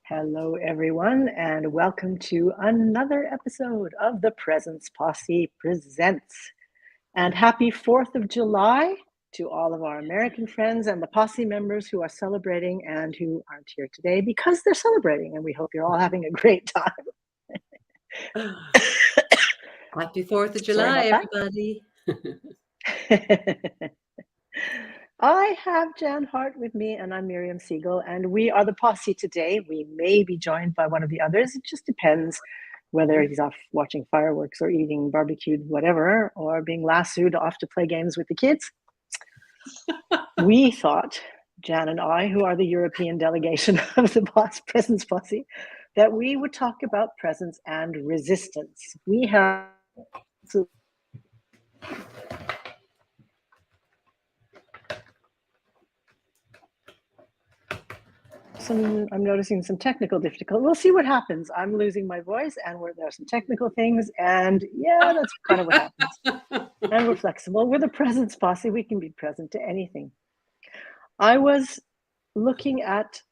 Hello, everyone, and welcome to another episode of the Presence Posse Presents. And happy 4th of July to all of our American friends and the Posse members who are celebrating and who aren't here today because they're celebrating. And we hope you're all having a great time. Happy 4th of Sorry July, about everybody. that. I have Jan Hart with me, and I'm Miriam Siegel, and we are the Posse today. We may be joined by one of the others. It just depends whether he's off watching fireworks or eating barbecued whatever, or being lassoed off to play games with the kids. We thought, Jan and I, who are the European delegation of the Presence Posse, that we would talk about presence and resistance. We have I'm noticing some technical difficulty. We'll see what happens. I'm losing my voice, and there are some technical things, and yeah, that's kind of what happens. And we're flexible. We're the Presence Posse. We can be present to anything. I was looking at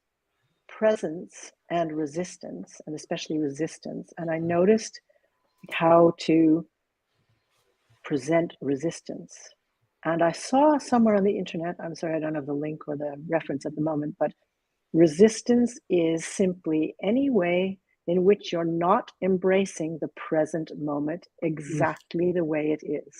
presence and resistance, and especially resistance, and I noticed how to present resistance. And I saw somewhere on the internet, I'm sorry, I don't have the link or the reference at the moment, but resistance is simply any way in which you're not embracing the present moment exactly the way it is.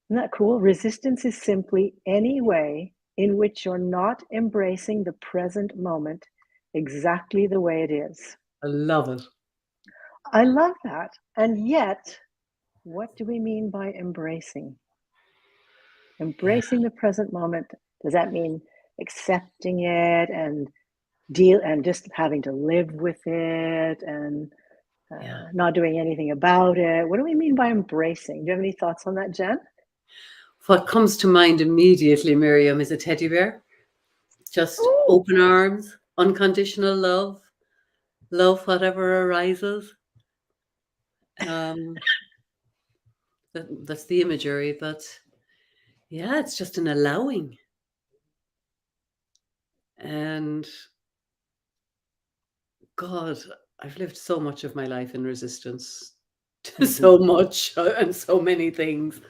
Isn't that cool? Resistance is simply any way in which you're not embracing the present moment exactly the way it is. I love it. I love that. And yet, what do we mean by embracing? Embracing the present moment, does that mean accepting it and just having to live with it and not doing anything about it? What do we mean by embracing? Do you have any thoughts on that, Jen? What comes to mind immediately, Miriam, is a teddy bear. Just open arms, unconditional love whatever arises. That's the imagery, but yeah, it's just an allowing. And God, I've lived so much of my life in resistance to so much and so many things.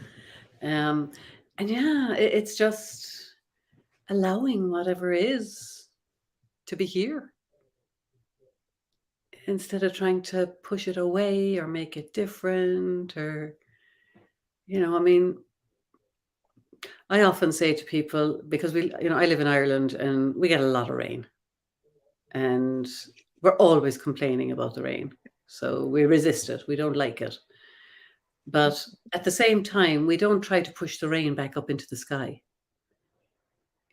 And yeah, it's just allowing whatever is to be here instead of trying to push it away or make it different or, I mean, I often say to people, because I live in Ireland and we get a lot of rain and we're always complaining about the rain. So we resist it. We don't like it. But at the same time, we don't try to push the rain back up into the sky.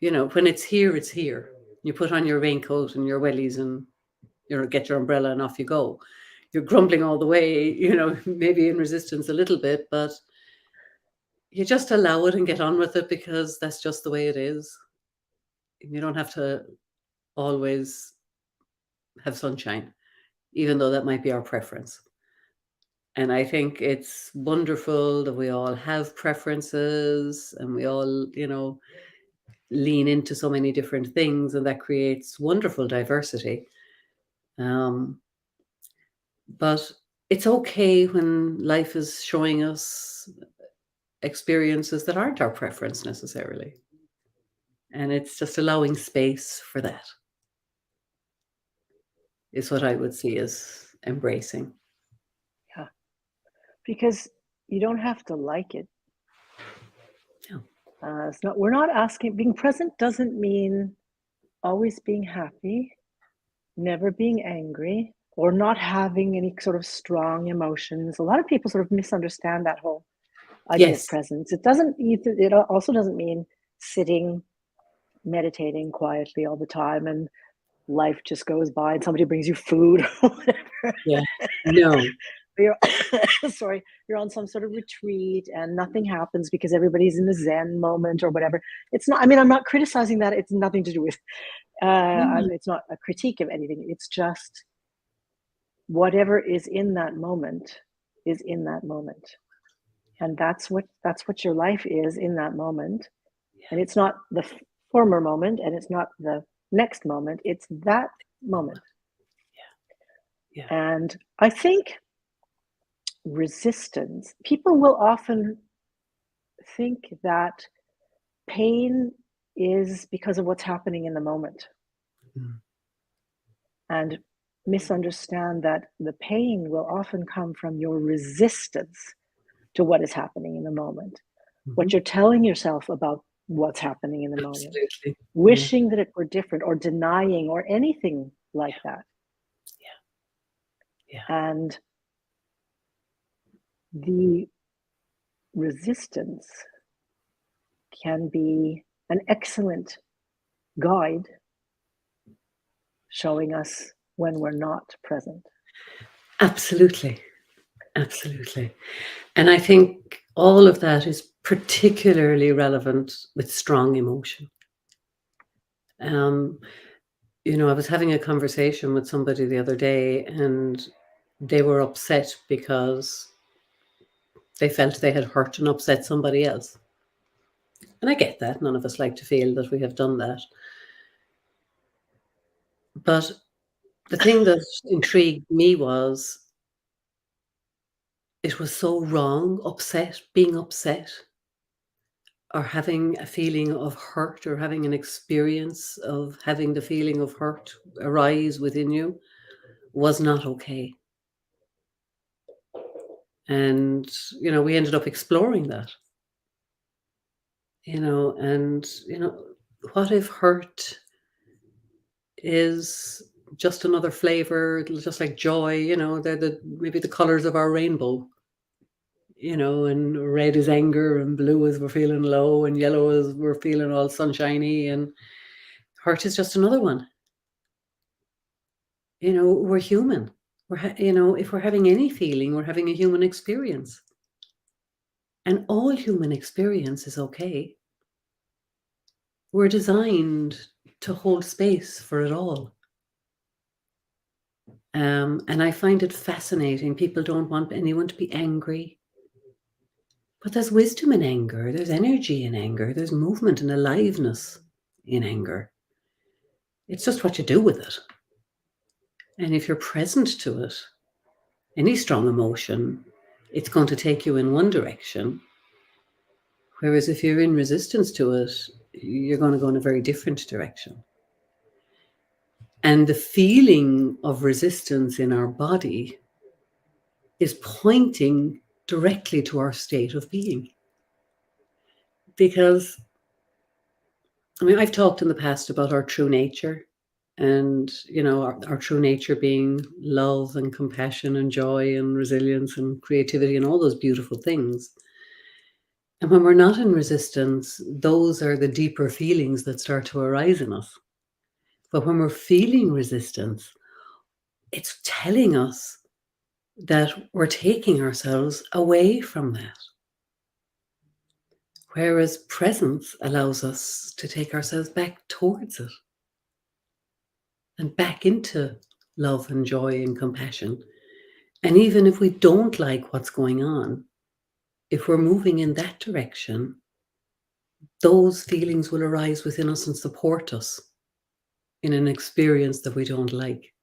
When it's here, it's here. You put on your raincoat and your wellies and get your umbrella and off you go. You're grumbling all the way, maybe in resistance a little bit, but you just allow it and get on with it because that's just the way it is. You don't have to always have sunshine, even though that might be our preference. And I think it's wonderful that we all have preferences and we all, lean into so many different things, and that creates wonderful diversity. But it's okay when life is showing us experiences that aren't our preference necessarily. And it's just allowing space for that is what I would see as embracing. Yeah, because you don't have to like it. No. We're not asking, being present doesn't mean always being happy, never being angry, or not having any sort of strong emotions. A lot of people sort of misunderstand that whole idea of presence. It also doesn't mean sitting, meditating quietly all the time and life just goes by and somebody brings you food or whatever. Yeah. No. You're on some sort of retreat and nothing happens because everybody's in the Zen moment or whatever. It's not, I'm not criticizing that. It's nothing to do with, it's not a critique of anything. It's just whatever is in that moment is in that moment. And that's what your life is in that moment. And it's not the former moment and it's not the next moment. It's that moment. Yeah. And I think resistance, people will often think that pain is because of what's happening in the moment Mm. and misunderstand that the pain will often come from your resistance to what is happening in the moment, what Mhm. you're telling yourself about what's happening in the moment, Absolutely. Yeah. wishing that it were different or denying or anything like that. Yeah. Yeah. And the resistance can be an excellent guide showing us when we're not present. Absolutely. Absolutely. And I think all of that is particularly relevant with strong emotion. Um, I was having a conversation with somebody the other day, and they were upset because they felt they had hurt and upset somebody else. And I get that. None of us like to feel that we have done that. But the thing that intrigued me was it was so wrong, being upset, or having a feeling of hurt, or having an experience of having the feeling of hurt arise within you was not okay. And, we ended up exploring that, and, what if hurt is just another flavor, just like joy, they're maybe the colors of our rainbow, and red is anger, and blue is we're feeling low, and yellow is we're feeling all sunshiny, and hurt is just another one. We're human. If we're having any feeling, we're having a human experience. And all human experience is okay. We're designed to hold space for it all. And I find it fascinating. People don't want anyone to be angry. But there's wisdom in anger. There's energy in anger. There's movement and aliveness in anger. It's just what you do with it. And if you're present to it, any strong emotion, it's going to take you in one direction. Whereas if you're in resistance to it, you're going to go in a very different direction. And the feeling of resistance in our body is pointing directly to our state of being. Because, I've talked in the past about our true nature, and, our true nature being love and compassion and joy and resilience and creativity and all those beautiful things. And when we're not in resistance, those are the deeper feelings that start to arise in us. But when we're feeling resistance, it's telling us that we're taking ourselves away from that. Whereas presence allows us to take ourselves back towards it and back into love and joy and compassion. And even if we don't like what's going on, if we're moving in that direction, those feelings will arise within us and support us in an experience that we don't like.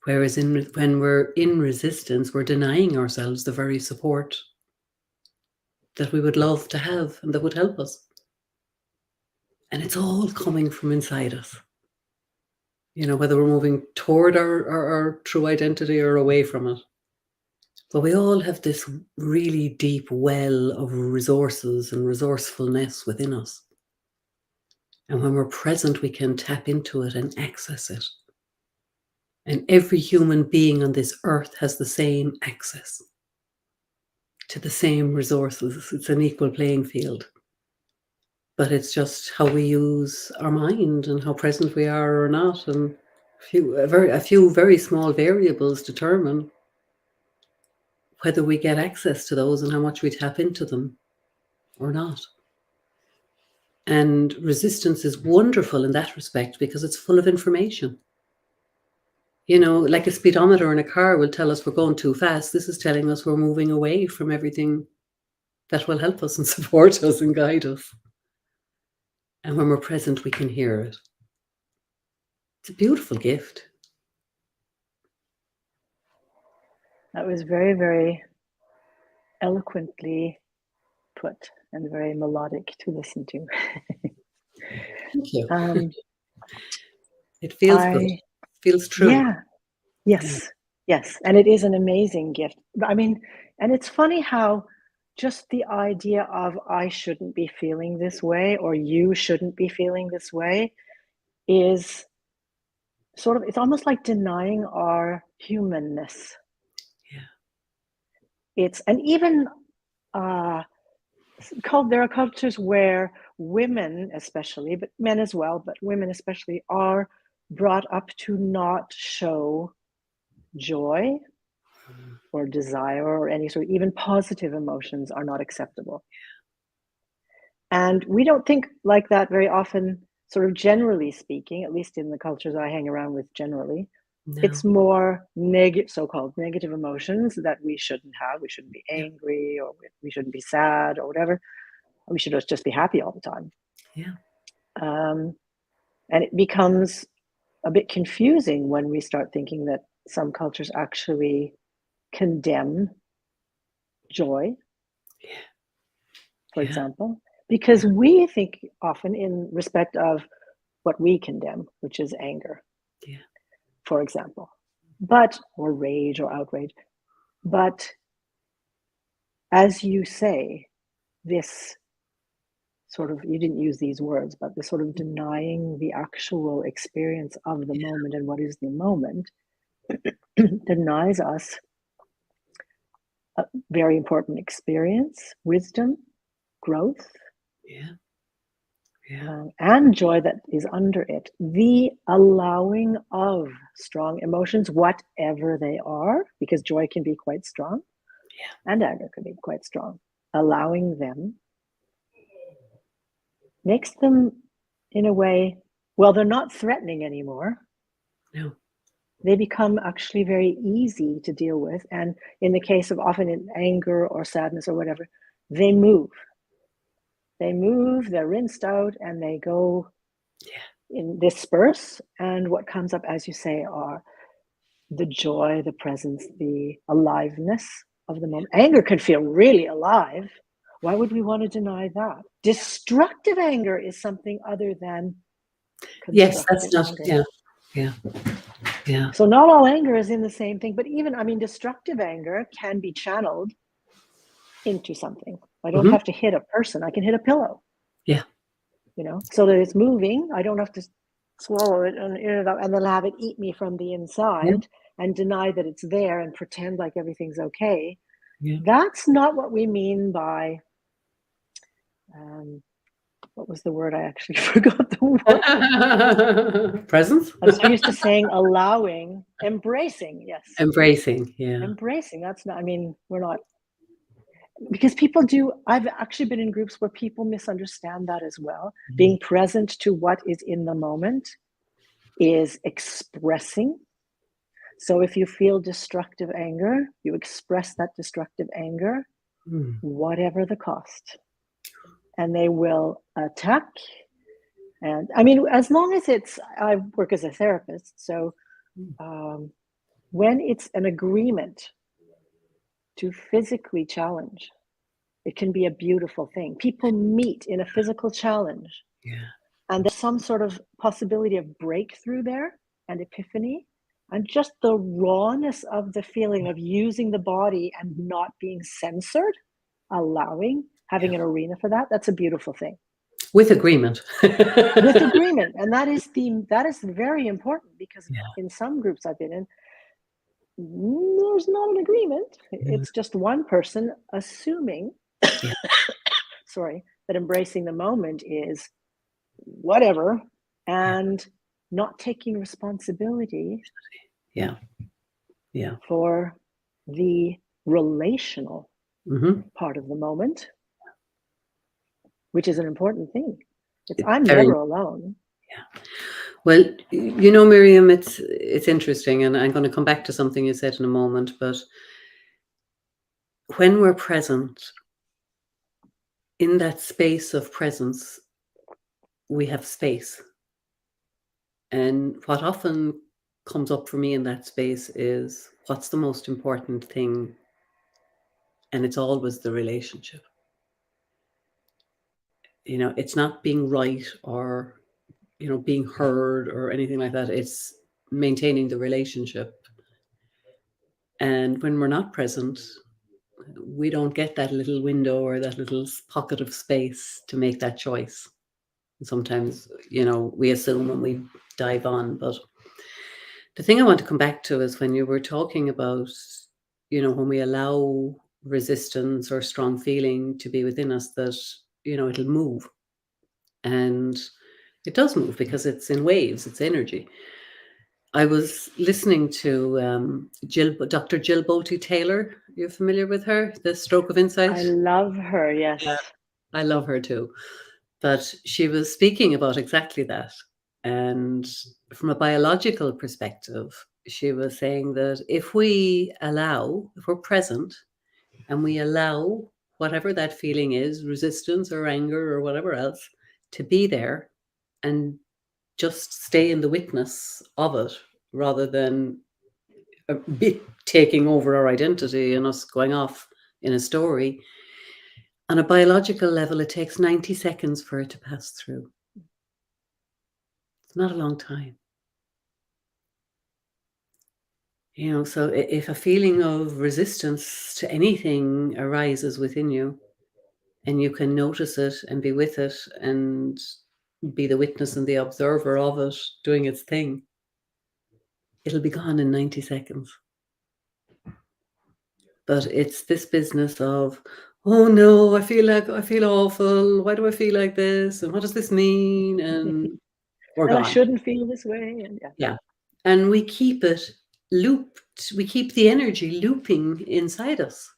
Whereas when we're in resistance, we're denying ourselves the very support that we would love to have and that would help us. And it's all coming from inside us. Whether we're moving toward our true identity or away from it. But we all have this really deep well of resources and resourcefulness within us. And when we're present, we can tap into it and access it. And every human being on this earth has the same access to the same resources. It's an equal playing field. But it's just how we use our mind and how present we are or not. And a few very small variables determine whether we get access to those and how much we tap into them or not. And resistance is wonderful in that respect because it's full of information. Like a speedometer in a car will tell us we're going too fast. This is telling us we're moving away from everything that will help us and support us and guide us. And when we're present, we can hear it. It's a beautiful gift. That was very, very eloquently put and very melodic to listen to. Thank you. um, It feels good. I, Feels true. yeah, Yeah. yes, yes. And it is an amazing gift. I mean, and it's funny how just the idea of I shouldn't be feeling this way or you shouldn't be feeling this way is sort of, it's almost like denying our humanness. Yeah. It's, and even uh, there are cultures where women especially, but men as well, but women especially, are brought up to not show joy or desire or any sort of even positive emotions are not acceptable. And we don't think like that very often, sort of generally speaking, at least in the cultures I hang around with generally. It's No. more so-called negative emotions that we shouldn't have. We shouldn't be Yeah. angry, or we shouldn't be sad or whatever. We should just be happy all the time. Yeah. And it becomes a bit confusing when we start thinking that some cultures actually condemn joy, Yeah. for Yeah. example, because we think often in respect of what we condemn, which is anger, Yeah. for example, or rage or outrage. But as you say, this sort of, you didn't use these words, but this sort of denying the actual experience of the moment and what is the moment denies us a very important experience, wisdom, growth, Yeah. Yeah. and joy that is under it. The allowing of strong emotions, whatever they are, because joy can be quite strong and anger can be quite strong. Allowing them makes them, in a way, well, they're not threatening anymore. No. They become actually very easy to deal with. And in the case of often in anger or sadness or whatever, they move. They move, they're rinsed out, and they go in disperse. And what comes up, as you say, are the joy, the presence, the aliveness of the moment. Anger can feel really alive. Why would we want to deny that? Destructive anger is something other than Yes, that's constructive not. anger. Yeah. Yeah. Yeah. So not all anger is in the same thing, but even, I mean, destructive anger can be channeled into something. I don't have to hit a person. I can hit a pillow, Yeah. so that it's moving. I don't have to swallow it and then have it eat me from the Yeah. inside and deny that it's there and pretend like everything's okay. Yeah. That's not what we mean by, what was the word? I actually forgot the word. Presence. I'm so used to saying allowing, embracing. Yes. Embracing. Yeah. Embracing. That's not, I mean, we're not, because people do, I've actually been in groups where people misunderstand that as well. Being present to what is in the moment is expressing. So if you feel destructive anger, you express that destructive anger, whatever the cost. And they will attack. And I mean, as long as I work as a therapist, so when it's an agreement to physically challenge, it can be a beautiful thing. People meet in a physical challenge, and there's some sort of possibility of breakthrough there and epiphany, and just the rawness of the feeling of using the body and not being censored, having an arena for that. That's a beautiful thing. With agreement. With agreement, and that is very important, because in some groups I've been in, there's not an agreement. It's just one person assuming that embracing the moment is whatever, and not taking responsibility for the relational part of the moment, which is an important thing. I'm Very. never alone. Well, Miriam, it's interesting, and I'm going to come back to something you said in a moment, but when we're present in that space of presence, we have space. And what often comes up for me in that space is what's the most important thing? And it's always the relationship. It's not being right or, being heard or anything like that. It's maintaining the relationship. And when we're not present, we don't get that little window or that little pocket of space to make that choice. And sometimes, we assume when we dive on. But the thing I want to come back to is when you were talking about, when we allow resistance or strong feeling to be within us, that, it'll move. And it does move because it's in waves, it's energy. I was listening to Dr. Jill Bolte Taylor. You're familiar with her, The Stroke of Insight? I love her. Yes. Yeah, I love her too. But she was speaking about exactly that. And from a biological perspective, she was saying that if we're present and we allow whatever that feeling is, resistance or anger or whatever else, to be there and just stay in the witness of it rather than a bit taking over our identity and us going off in a story. On a biological level, it takes 90 seconds for it to pass through. It's not a long time. So if a feeling of resistance to anything arises within you, and you can notice it and be with it and be the witness and the observer of it doing its thing, it'll be gone in 90 seconds. But it's this business of, oh no, I feel awful. Why do I feel like this? And what does this mean? And we're And I gone. shouldn't feel this way. And Yeah. And we keep it looped. We keep the energy looping inside us.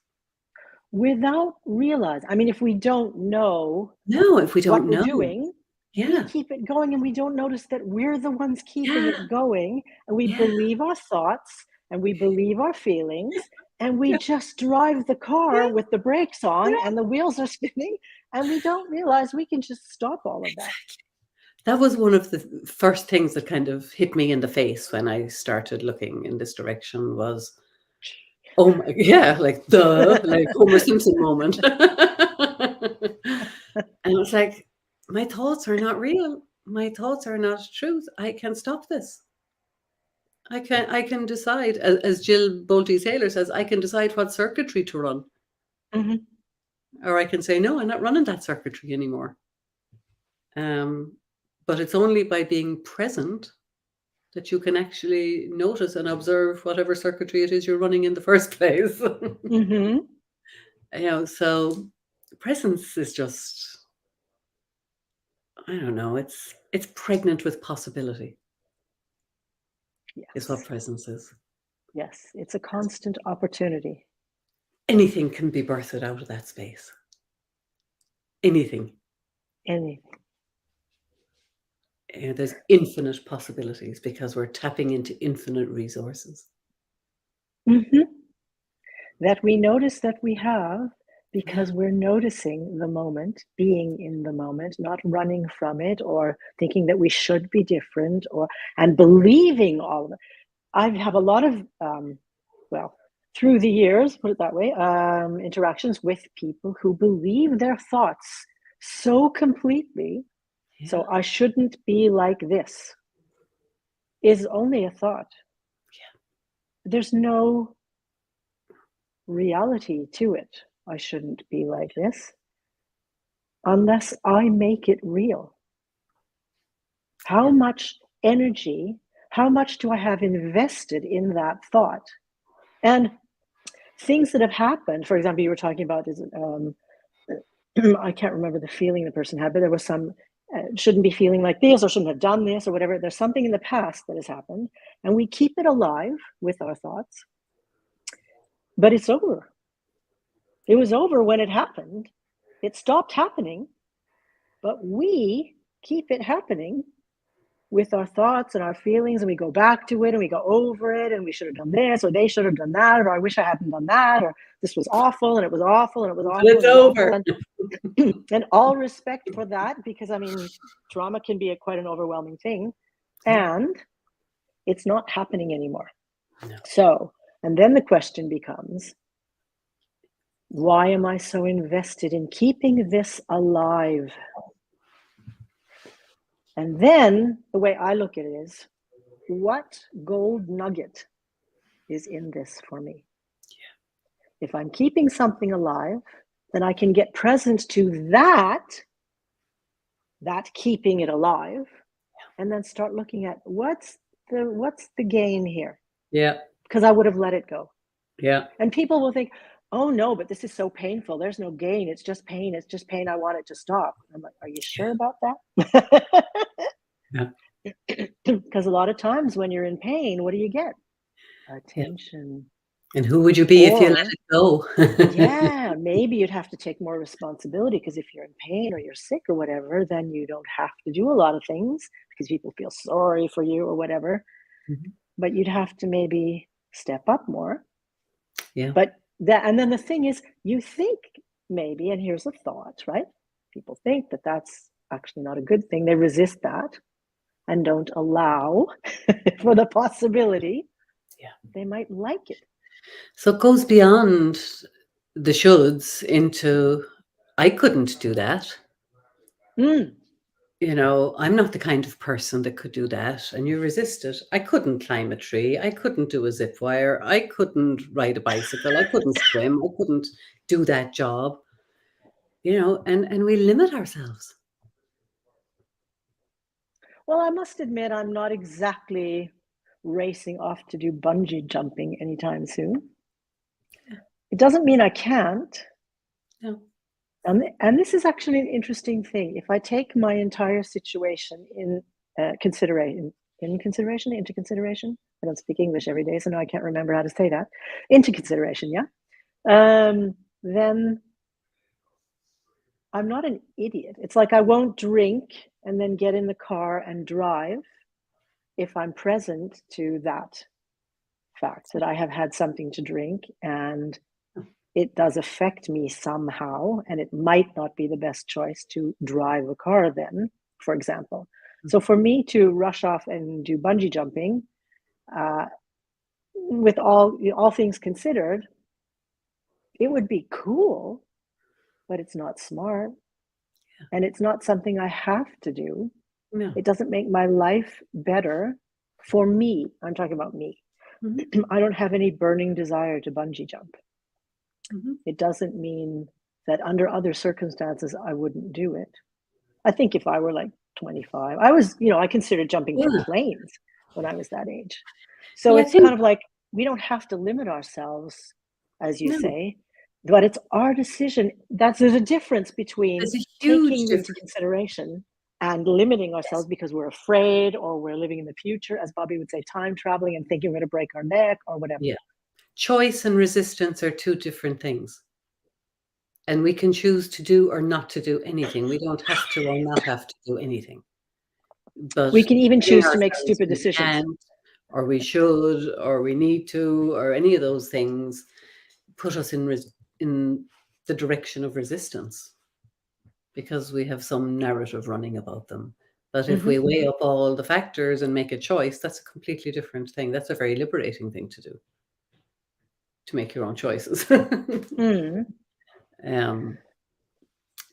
without realizing, I mean, if we don't know No, if we what don't we're know. doing, we Yeah. keep it going and we don't notice that we're the ones keeping Yeah. it going, and we Yeah. believe our thoughts and we believe our feelings, and we Yeah. just drive the car Yeah. with the brakes on Yeah. and the wheels are spinning, and we don't realize we can just stop all of that. Exactly. That was one of the first things that kind of hit me in the face when I started looking in this direction was, oh my, yeah, like Homer Simpson moment. And it's like, my thoughts are not real. My thoughts are not truth. I can stop this. I can decide, as Jill Bolte Taylor says, I can decide what circuitry to run. Mhm. Or I can say, no, I'm not running that circuitry anymore. But it's only by being present that you can actually notice and observe whatever circuitry it is you're running in the first place. Mhm. So presence is just, I don't know, it's pregnant with possibility, is what Yes. presence is. Yes. It's a constant opportunity. Anything can be birthed out of that space. Anything. Anything. There's infinite possibilities because we're tapping into infinite resources. Mhm. That we notice that we have, because Yeah. we're noticing the moment, being in the moment, not running from it or thinking that we should be different, and believing all of it. I have a lot of, well, through the years, put it that way, interactions with people who believe their thoughts so completely. Yeah. So I shouldn't be like this is only a thought. Yeah. There's no reality to it. I shouldn't be like this unless I make it real. How Yeah. much energy, how much do I have invested in that thought? And things that have happened, for example, you were talking about, I can't remember the feeling the person had, but there was some, shouldn't be feeling like this or shouldn't have done this or whatever. There's something in the past that has happened, and we keep it alive with our thoughts, but it's over. It was over when it happened. It stopped happening, but we keep it happening with our thoughts and our feelings, and we go back to it and we go over it, and we should have done this, or they should have done that, or I wish I hadn't done that, or this was awful and it was awful and it was Until awful it's and it was awful. over. And all respect for that, because I mean, trauma can be quite an overwhelming thing, Yeah. and it's not happening anymore. No. So, and then the question becomes, why am I so invested in keeping this alive? And then the way I look at it is, what gold nugget is in this for me? Yeah. If I'm keeping something alive, then I can get present to that keeping it alive, and then start looking at what's the gain here? Yeah. Because I would have let it go. Yeah. And people will think, oh no, but this is so painful. There's no gain. It's just pain. It's just pain. I want it to stop. I'm like, are you sure about that? Yeah. Because a lot of times when you're in pain, what do you get? Yeah. Attention. And who would you be if you let Or, it go? yeah, maybe you'd have to take more responsibility, because if you're in pain or you're sick or whatever, then you don't have to do a lot of things because people feel sorry for you or whatever. Mhm. But you'd have to maybe step up more. Yeah. But that, and then the thing is, you think maybe, and here's a thought, right? People think that that's actually not a good thing. They resist that and don't allow for the possibility. Yeah. They might like it. So it goes beyond the shoulds into, I couldn't do that. Mm. You know, I'm not the kind of person that could do that. And you resist it. I couldn't climb a tree. I couldn't do a zip wire. I couldn't ride a bicycle. I couldn't swim. I couldn't do that job. You know, and we limit ourselves. Well, I must admit, I'm not exactly racing off to do bungee jumping anytime soon. It doesn't mean I can't. No. And this is actually an interesting thing. If I take my entire situation into consideration, I don't speak English every day, so now I can't remember how to say that. Into consideration, yeah. Then I'm not an idiot. It's like I won't drink and then get in the car and drive if I'm present to that fact that I have had something to drink and it does affect me somehow, and it might not be the best choice to drive a car then, for example. So for me to rush off and do bungee jumping, with all things considered, it would be cool, but it's not smart, and it's not something I have to do. No. It doesn't make my life better for me. I'm talking about me. Mhm. I don't have any burning desire to bungee jump. Mhm. It doesn't mean that under other circumstances I wouldn't do it. I think if I were like 25, I considered jumping from Yeah. planes when I was that age. So Well, I it's think kind of like we don't have to limit ourselves, as you no. say, but it's our decision. There's a difference between There's a huge taking into difference. consideration and limiting Yes. ourselves because we're afraid or we're living in the future, as Bobby would say, time traveling and thinking we're going to break our neck or whatever. Yeah. Choice and resistance are two different things. And we can choose to do or not to do anything. We don't have to or not have to do anything. But We can even telling choose to make ourselves stupid we decisions. can't, or we should, or we need to, or any of those things put us in the direction of resistance because we have some narrative running about them. But if Mm-hmm. we weigh up all the factors and make a choice, that's a completely different thing. That's a very liberating thing to do, to make your own choices. Mm.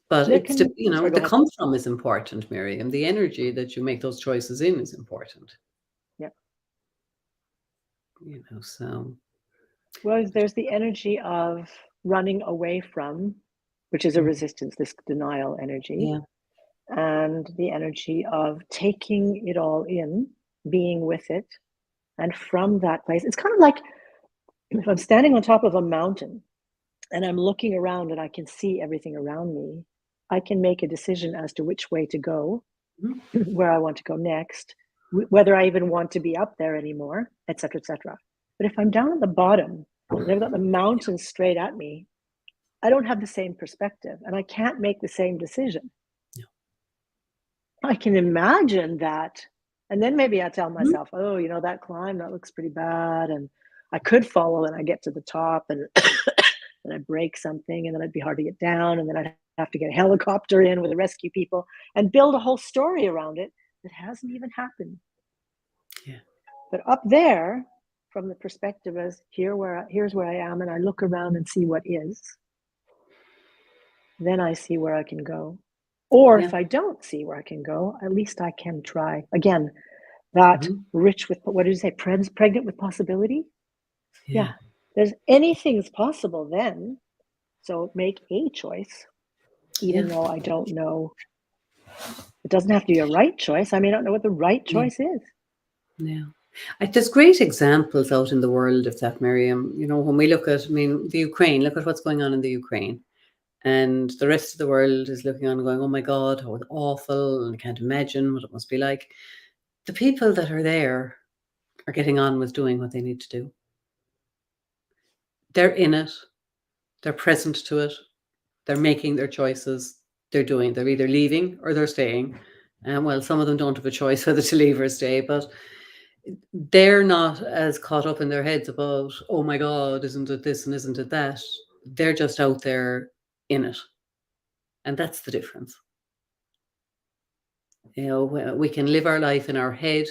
But Sorry, go the ahead. come from is important, Miriam. The energy that you make those choices in is important. Yeah. So Well, there's the energy of running away from, which is a resistance, this denial energy, yeah, and the energy of taking it all in, being with it. And from that place, it's kind of like if I'm standing on top of a mountain and I'm looking around and I can see everything around me, I can make a decision as to which way to go, Mhm. where I want to go next, whether I even want to be up there anymore, etc., etc. But if I'm down at the bottom and I've got the mountain straight at me, I don't have the same perspective and I can't make the same decision. No. I can imagine that. And then maybe I tell Mhm. myself, oh, that climb, that looks pretty bad. And I could follow and I get to the top and then I'd break something, and then it'd be hard to get down, and then I'd have to get a helicopter in with the rescue people and build a whole story around it that hasn't even happened. Yeah. But up there, from the perspective as here's where I am, and I look around and see what is, then I see where I can go. Or Yeah. if I don't see where I can go, at least I can try. Again, that rich with, what did you say, pregnant with possibility? Yeah. There's anything's possible then. So make a choice, even though I don't know. It doesn't have to be a right choice. I may not know what the right choice is. Yeah. There's great examples out in the world of that, Miriam. You know, when we look at, I mean, the Ukraine, look at what's going on in the Ukraine. And the rest of the world is looking on and going, oh my God, how awful. And I can't imagine what it must be like. The people that are there are getting on with doing what they need to do. They're in it. They're present to it. They're making their choices. They're either leaving or they're staying. And well, some of them don't have a choice whether to leave or stay, but they're not as caught up in their heads about, oh my God, isn't it this and isn't it that? They're just out there in it. And that's the difference. You know, we can live our life in our head,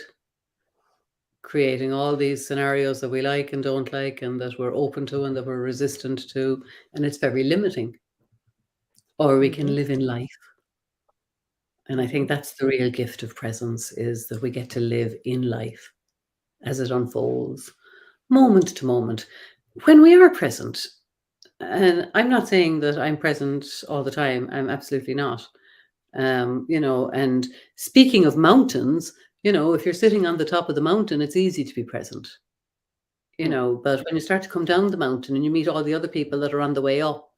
creating all these scenarios that we like and don't like, and that we're open to and that we're resistant to, and it's very limiting. Or we can live in life. And I think that's the real gift of presence, is that we get to live in life as it unfolds, moment to moment. When we are present, and I'm not saying that I'm present all the time, I'm absolutely not. You know, and speaking of mountains, you know, if you're sitting on the top of the mountain, it's easy to be present, you know, but when you start to come down the mountain and you meet all the other people that are on the way up,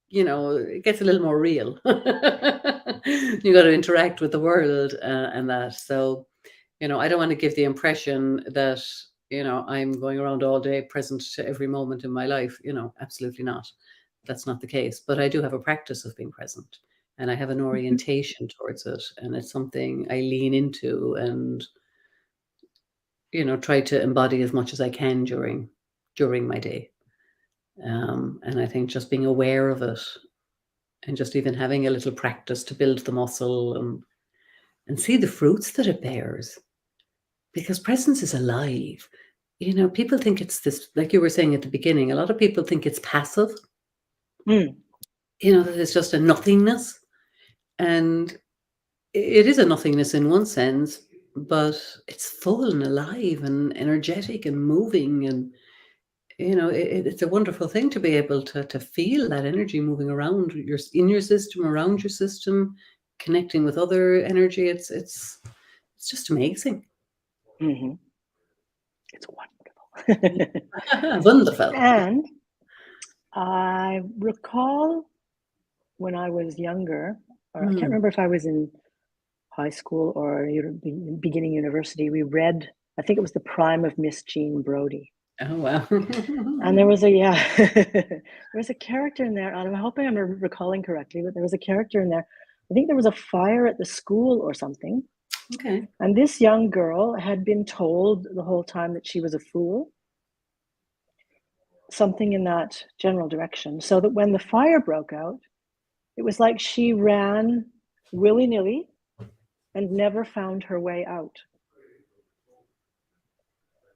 you know, it gets a little more real. You got to interact with the world and that. So, you know, I don't want to give the impression that, you know, I'm going around all day present to every moment in my life. You know, absolutely not. That's not the case. But I do have a practice of being present, and I have an orientation towards it. And it's something I lean into and, you know, try to embody as much as I can during my day. And I think just being aware of it, and just even having a little practice to build the muscle and see the fruits that it bears, because presence is alive. You know, people think it's this, like you were saying at the beginning, a lot of people think it's passive, you know, that it's just a nothingness. And it is a nothingness in one sense, but it's full and alive and energetic and moving. And, you know, it's a wonderful thing to be able to feel that energy moving around in your system, around your system, connecting with other energy. It's just amazing. It's wonderful. Wonderful. And I recall when I was younger, or I can't remember if I was in high school or beginning university, we read, I think it was The Prime of Miss Jean Brodie. Oh, wow. And there was there was a character in there, and I'm hoping I'm recalling correctly, but there was a character in there. I think there was a fire at the school or something. Okay. And this young girl had been told the whole time that she was a fool, something in that general direction, so that when the fire broke out, it was like she ran willy-nilly and never found her way out.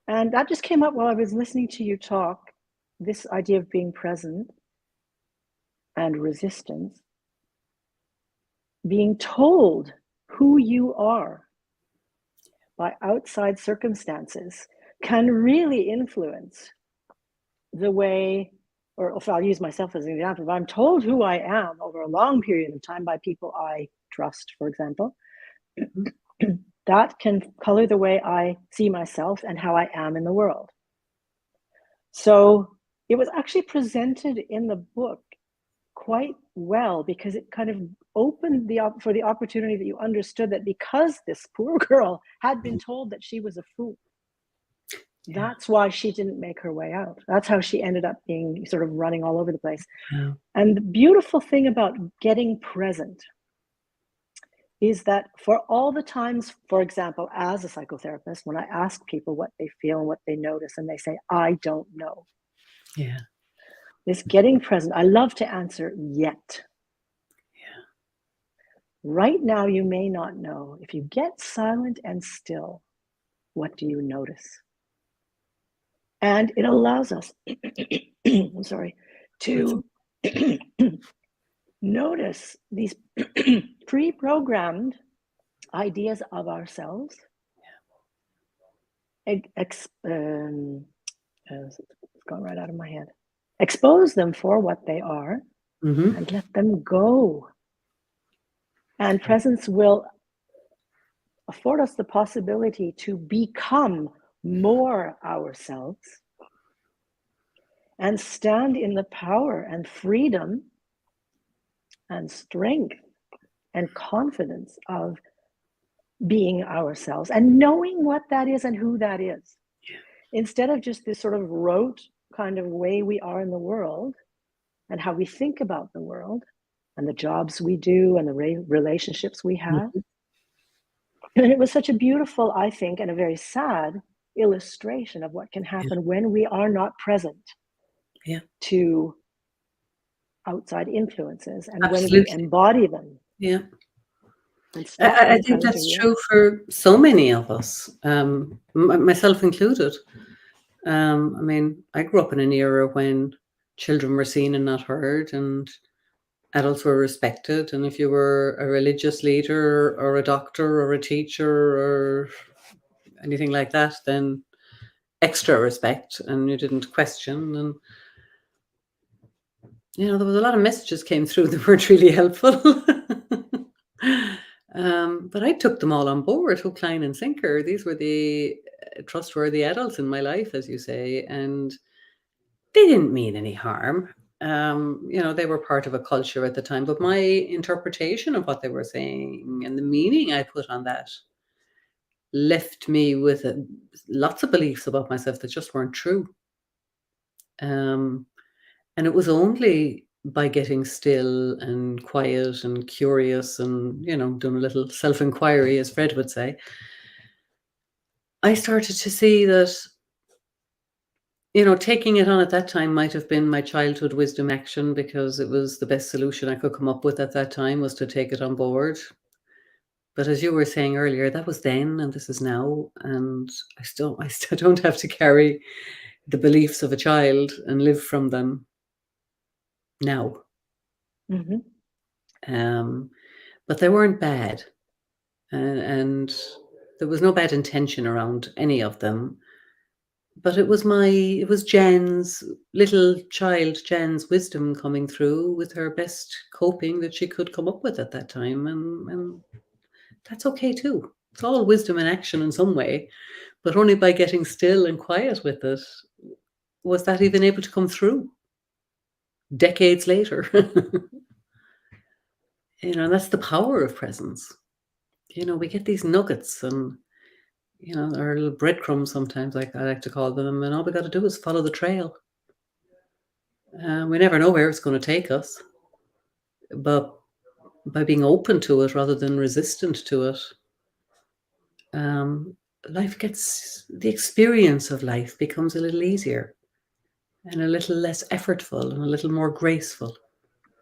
And that just came up while I was listening to you talk, this idea of being present and resistance. Being told who you are by outside circumstances can really influence the way, or if I'll use myself as an example, if I'm told who I am over a long period of time by people I trust, for example, that can color the way I see myself and how I am in the world. So it was actually presented in the book quite well, because it kind of opened for the opportunity that you understood that because this poor girl had been told that she was a fool, that's why she didn't make her way out. That's how she ended up being sort of running all over the place. Yeah. And the beautiful thing about getting present is that for all the times, for example, as a psychotherapist, when I ask people what they feel and what they notice, and they say, I don't know. Yeah. This getting present. I love to answer yet. Yeah. Right now, you may not know. If you get silent and still, what do you notice? And it allows us, I'm sorry, to notice these pre-programmed ideas of ourselves. It's gone right out of my head. Expose them for what they are Mm-hmm. and let them go. And presence will afford us the possibility to become more ourselves and stand in the power and freedom and strength and confidence of being ourselves and knowing what that is and who that is. Instead of just this sort of rote kind of way we are in the world and how we think about the world and the jobs we do and the relationships we have. Mm-hmm. And it was such a beautiful, I think, and a very sad illustration of what can Yeah. happen when we are not present Yeah. to outside influences and when we Absolutely. embody them Yeah. and stop I them think having to that's react. true for so many of us, myself included. I mean, I grew up in an era when children were seen and not heard, and adults were respected. And if you were a religious leader or a doctor or a teacher or anything like that, then extra respect, and you didn't question. And there was a lot of messages came through that weren't really helpful. But I took them all on board, hook, line, and sinker. These were the trustworthy adults in my life, as you say, and they didn't mean any harm. They were part of a culture at the time, but my interpretation of what they were saying and the meaning I put on that left me with lots of beliefs about myself that just weren't true. Um, and it was only by getting still and quiet and curious and, doing a little self inquiry, as Fred would say, I started to see that, taking it on at that time might have been my childhood wisdom action because it was the best solution I could come up with at that time was to take it on board. But as you were saying earlier, that was then and this is now. And I still don't have to carry the beliefs of a child and live from them now. Mm-hmm. But they weren't bad. And there was no bad intention around any of them. But it was Jen's little child, Jen's wisdom coming through with her best coping that she could come up with at that time. And that's okay too. It's all wisdom in action in some way, but only by getting still and quiet with it was that even able to come through decades later. That's the power of presence. We get these nuggets and our little breadcrumbs sometimes, like I like to call them, and all we got to do is follow the trail. We never know where it's going to take us, but by being open to it rather than resistant to it, um, the experience of life becomes a little easier and a little less effortful and a little more graceful.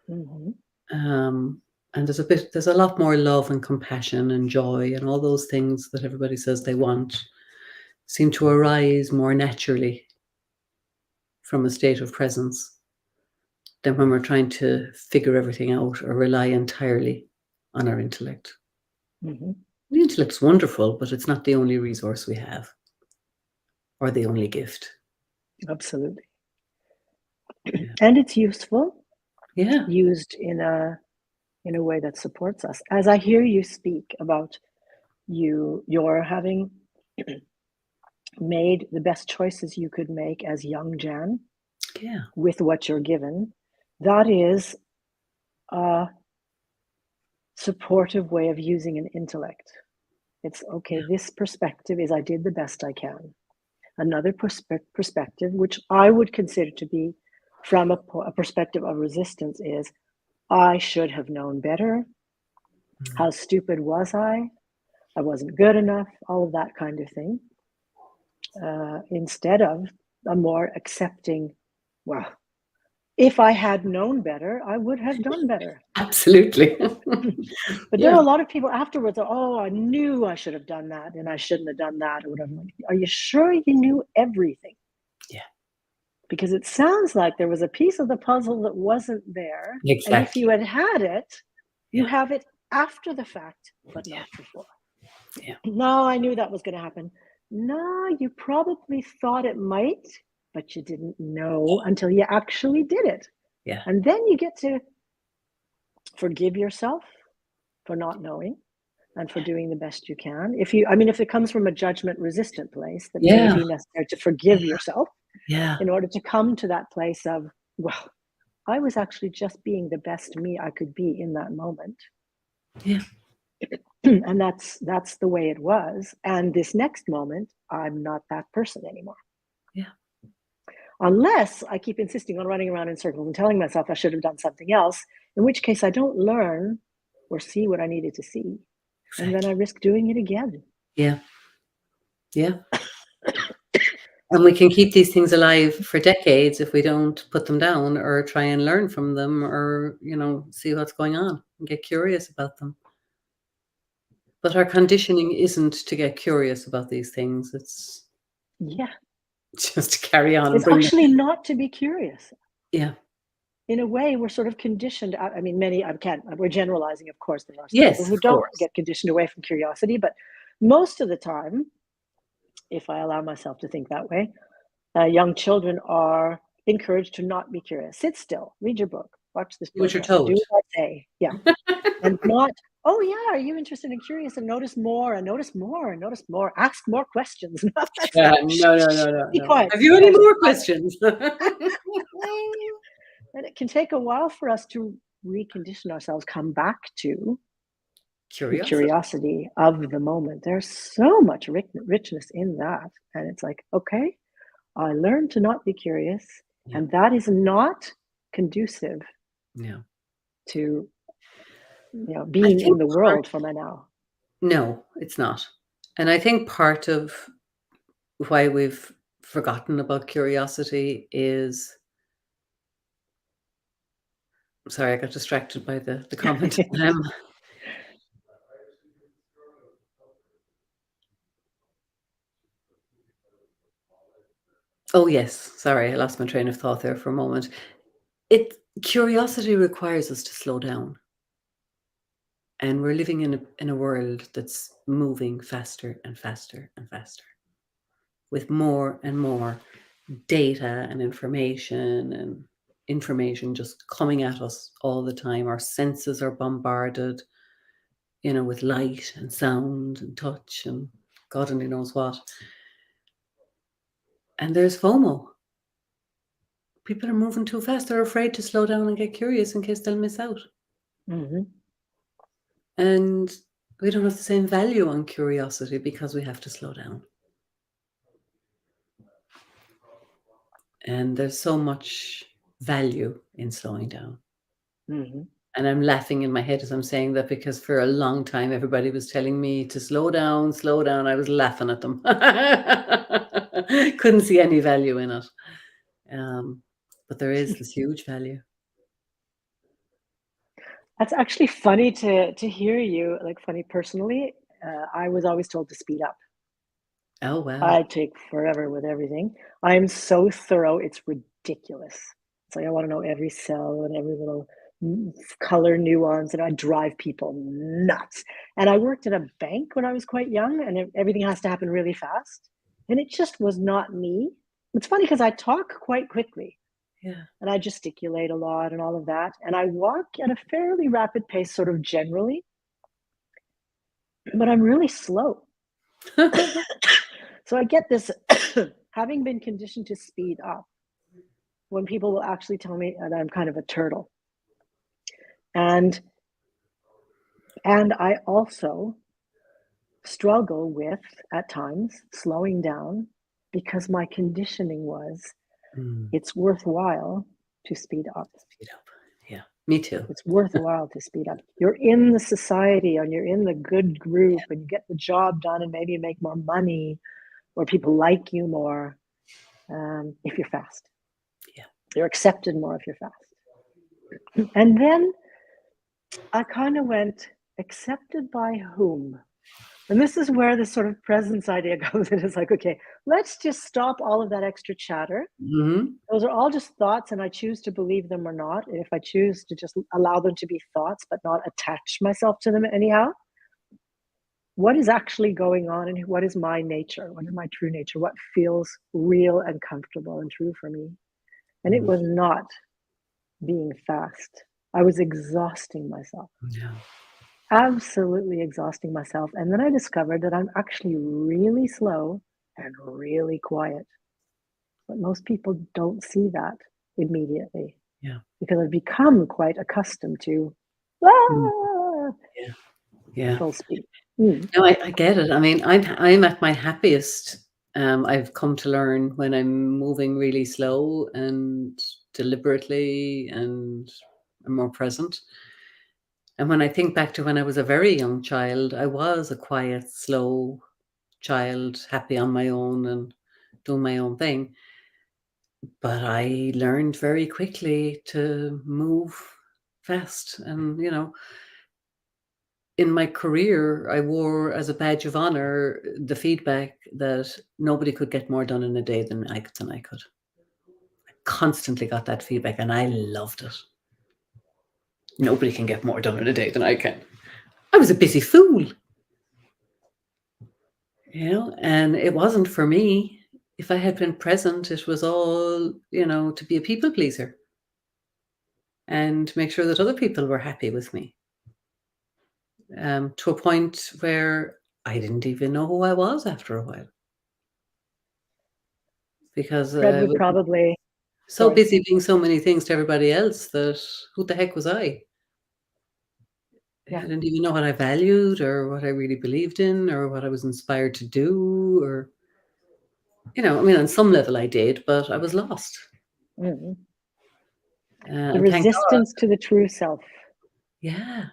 Mm-hmm. And there's a lot more love and compassion and joy and all those things that everybody says they want seem to arise more naturally from a state of presence than when we're trying to figure everything out or rely entirely on our intellect. Mm-hmm. The intellect's wonderful, but it's not the only resource we have or the only gift. Absolutely. Yeah. And it's useful, Yeah. used in a way that supports us. As I hear you speak about you're having made the best choices you could make as young Jan Yeah. with what you're given, that is a supportive way of using an intellect. It's okay, this perspective is I did the best I can. Another perspective, which I would consider to be from a perspective of resistance, is I should have known better. How stupid was I? I wasn't good enough, all of that kind of thing. Instead of a more accepting, well, If I had known better, I would have done better. Absolutely. But there are Yeah. a lot of people afterwards, oh, I knew I should have done that and I shouldn't have done that or whatever. Are you sure you knew everything? Yeah. Because it sounds like there was a piece of the puzzle that wasn't there. And if you Exactly. had it, you Yeah. have it after the fact, but Yeah. not before. Yeah. No, I knew that was going to happen. No, you probably thought it might, but you didn't know until you actually did it. Yeah. And then you get to forgive yourself for not knowing and for doing the best you can. If it comes from a judgment resistant place, that may Yeah. be necessary to forgive yourself Yeah. in order to come to that place of, well, I was actually just being the best me I could be in that moment. Yeah. And that's the way it was. And this next moment, I'm not that person anymore. Yeah. Unless I keep insisting on running around in circles and telling myself I should have done something else, in which case I don't learn or see what I needed to see. And then I Exactly. risk doing it again. Yeah. Yeah. And we can keep these things alive for decades if we don't put them down or try and learn from them or, see what's going on and get curious about them. But our conditioning isn't to get curious about these things. It's Yeah. just to carry on and It's bring them. actually not to be curious. Yeah. In a way, we're sort of conditioned. I mean, we're generalizing, of course. There are some people Yes, who of don't course. get conditioned away from curiosity, but most of the time, if I allow myself to think that way, young children are encouraged to not be curious. Sit still, read your book, watch this Do what you're program, do told. what I say. Yeah. And not, oh, yeah, are you interested and curious? And notice more and notice more and notice more. Ask more questions. That's Yeah. like, shh, No, no, shh, no, no, be no. quiet, Have be you any quiet, more quiet. questions? And it can take a while for us to recondition ourselves, come back to the Curiosity. curiosity of the moment. There's so much richness in that. And it's like, okay, I learned to not be curious. Yeah. And that is not conducive Yeah. to I being think in the world for my now. no, it's not. And I think part of why we've forgotten about curiosity is sorry, I got distracted by the comment. Oh, yes. Sorry, I lost my train of thought there for a moment. It Curiosity requires us to slow down, and we're living in a world that's moving faster and faster and faster, with more and more data and information just coming at us all the time. Our senses are bombarded, with light and sound and touch and God only knows what. And there's FOMO. People are moving too fast. They're afraid to slow down and get curious in case they'll miss out. Hmm. And we don't have the same value on curiosity because we have to slow down. And there's so much value in slowing down. Hmm. And I'm laughing in my head as I'm saying that because for a long time, everybody was telling me to slow down, slow down. I was laughing at them. Couldn't see any value in it. But there is this huge value. That's actually funny to hear you, like funny personally. I was always told to speed up. Oh, wow. I take forever with everything. I'm so thorough, it's ridiculous. It's like I want to know every cell and every little color nuance, and I drive people nuts. And I worked at a bank when I was quite young, and everything has to happen really fast. And it just was not me. It's funny because I talk quite quickly Yeah. and I gesticulate a lot and all of that. And I walk at a fairly rapid pace, sort of generally, but I'm really slow. So I get this, having been conditioned to speed up, when people will actually tell me that I'm kind of a turtle. And I also struggle with, at times, slowing down because my conditioning was Mm, it's worthwhile to speed up. speed up. Yeah. Me too. It's worthwhile to speed up. You're in the society and you're in the good group and you get the job done and maybe you make more money or people like you more if you're fast. Yeah. You're accepted more if you're fast. And then I kind of went, accepted by whom? And this is where the sort of presence idea goes. It is like, okay, let's just stop all of that extra chatter. Mhm. Those are all just thoughts, and I choose to believe them or not. And if I choose to just allow them to be thoughts, but not attach myself to them anyhow, what is actually going on and what is my nature? What is my true nature? What feels real and comfortable and true for me? And it Mm. was not being fast. I was exhausting myself, Yeah. absolutely exhausting myself. And then I discovered that I'm actually really slow and really quiet. But most people don't see that immediately Yeah. because I've become quite accustomed to Mm. ah, Yeah. Yeah. full speed. Mm, No, I get it. I mean, I'm at my happiest, I've come to learn when I'm moving really slow and deliberately and I'm more present. And when I think back to when I was a very young child, I was a quiet, slow child, happy on my own and doing my own thing. But I learned very quickly to move fast. And, in my career, I wore as a badge of honor the feedback that nobody could get more done in a day than I could. Constantly got that feedback, and I loved it. Nobody can get more done in a day than I can. I was a busy fool, and it wasn't for me. If I had been present, it was all, to be a people pleaser and make sure that other people were happy with me, to a point where I didn't even know who I was after a while because Fred I would was probably, so sorry, busy being so many things to everybody else that who the heck was I? I yeah. didn't even know what I valued or what I really believed in or what I was inspired to do or, I mean, on some level I did, but I was lost. Mm. The And thank God. resistance to the true self, Yeah.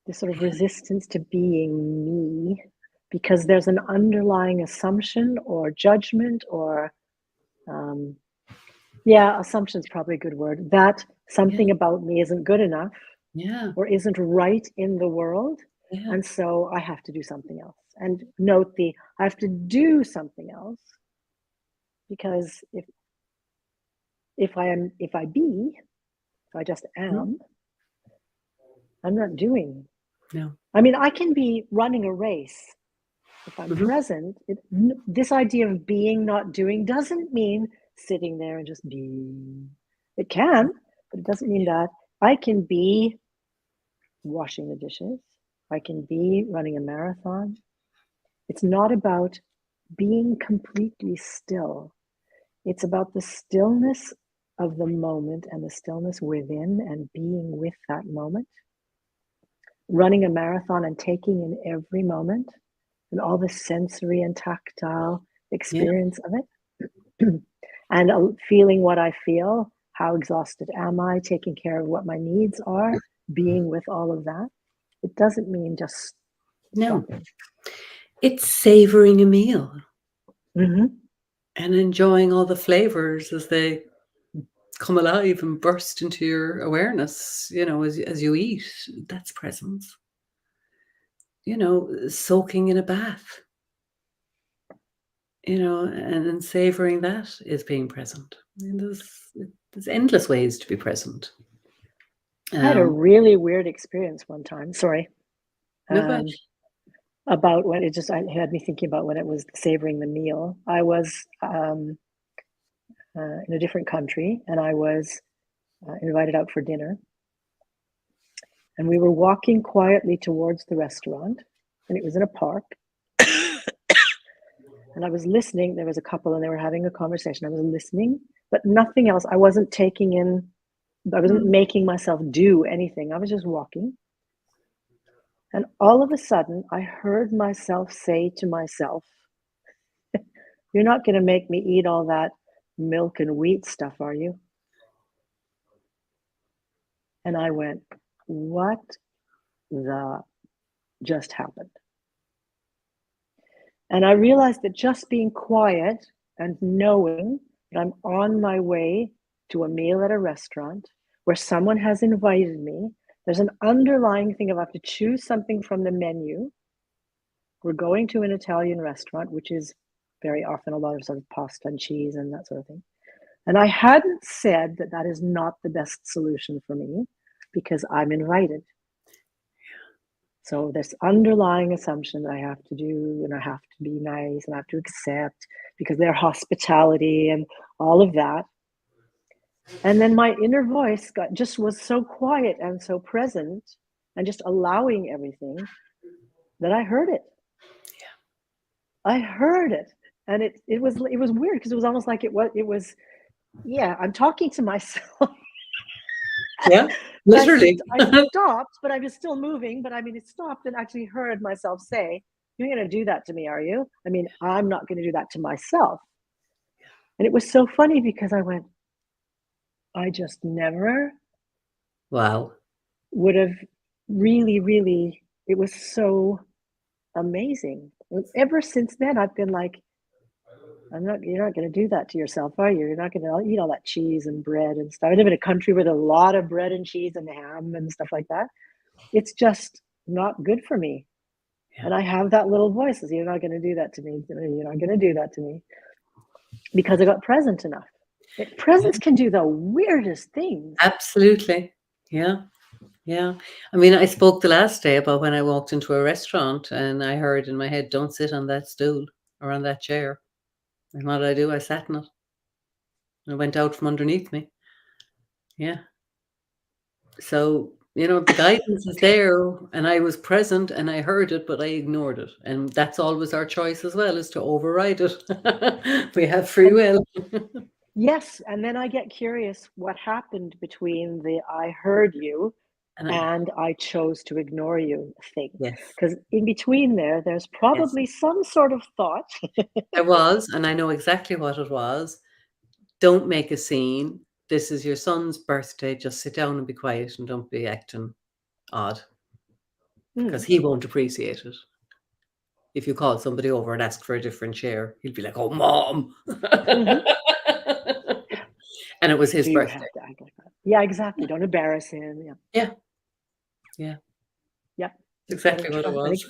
the sort of Yeah. resistance to being me, because there's an underlying assumption or judgment or, um, yeah, assumption's probably a good word, that Yeah. something about me isn't good enough Yeah. or isn't right in the world. Yeah. And so I have to do something else. And note the I have to do something else because if I just Mhm. am, I'm not doing. No. I mean, I can be running a race. If I'm Mhm. present, this idea of being, not doing, doesn't mean sitting there and just being. It can, but it doesn't mean that. I can be washing the dishes. I can be running a marathon. It's not about being completely still. It's about the stillness of the moment and the stillness within and being with that moment. Running a marathon and taking in every moment and all the sensory and tactile Yeah. experience of it. And feeling what I feel, how exhausted am I, taking care of what my needs are, being with all of that. It doesn't mean just No. stopping. It's savoring a meal Mm-hmm. and enjoying all the flavors as they come alive and burst into your awareness, as you eat. That's presence. Soaking in a bath, and then savoring that is being present. I mean, there's endless ways to be present. I had a Um, really weird experience one time. Sorry. no, but Um, about when it just I had me thinking about when it was savoring the meal. I was in a different country, and I was invited out for dinner, and we were walking quietly towards the restaurant, and it was in a park. And I was listening. There was a couple, and they were having a conversation. I was listening, but nothing else. I wasn't taking in. I wasn't mm, making myself do anything. I was just walking. And all of a sudden, I heard myself say to myself, "You're not going to make me eat all that milk and wheat stuff, are you?" And I went, "What the just happened?" And I realized that just being quiet and knowing that I'm on my way to a meal at a restaurant where someone has invited me. There's an underlying thing of I have to choose something from the menu. We're going to an Italian restaurant, which is very often a lot of sort of pasta and cheese and that sort of thing. And I hadn't said that that is not the best solution for me because I'm invited. So this underlying assumption that I have to do, and I have to be nice, and I have to accept because their hospitality and all of that. And then my inner voice was so quiet and so present and just allowing everything that I heard it. I heard it. And it was weird because it was almost like it was yeah, I'm talking to myself. Yeah, literally. I stopped, but I was still moving. But I mean, it stopped and actually heard myself say, "You're going to do that to me, are you?" I mean, I'm not going to do that to myself. And it was so funny because I went, I just never Wow. would have really, it was so amazing. Ever since then, I've been like, you're not going to do that to yourself, are you? You're not going to eat all that cheese and bread and stuff. I live in a country with a lot of bread and cheese and ham and stuff like that. It's just not good for me. Yeah. And I have that little voice says, you're not going to do that to me. You're not going to do that to me because I got present enough. Presence can do the weirdest things. Absolutely. Yeah. Yeah. I mean, I spoke the last day about when I walked into a restaurant and I heard in my head, don't sit on that stool or on that chair. And what did I do? I sat in it. And it went out from underneath me. Yeah. So, the guidance is there and I was present and I heard it, but I ignored it. And that's always our choice as well, is to override it. We have free will. Yes. And then I get curious what happened between the I heard you and I chose to ignore you thing. Yes. Because in between there's probably some sort of thought. There was, and I know exactly what it was. Don't make a scene. This is your son's birthday. Just sit down and be quiet and don't be acting odd because he won't appreciate it. If you call somebody over and ask for a different chair, he'll be like, "Oh, mom." And it was his So you birthday. have to act like that. Yeah, exactly. Don't embarrass him. Yeah. Yeah. Yeah. Yep. Exactly what it was.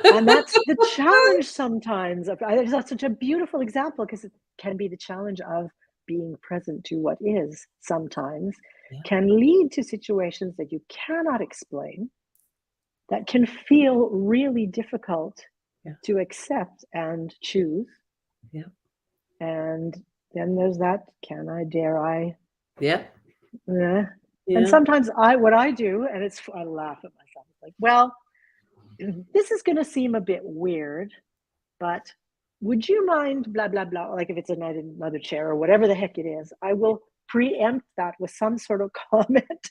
And that's the challenge sometimes. That's such a beautiful example because it can be the challenge of being present to what is sometimes can lead to situations that you cannot explain that can feel really difficult to accept and choose. Yeah. And then there's that, can I, dare I? Yeah. Yeah. And sometimes what I do, and I laugh at myself. It's like, well, this is going to seem a bit weird, but would you mind blah, blah, blah. Like if it's another chair or whatever the heck it is, I will preempt that with some sort of comment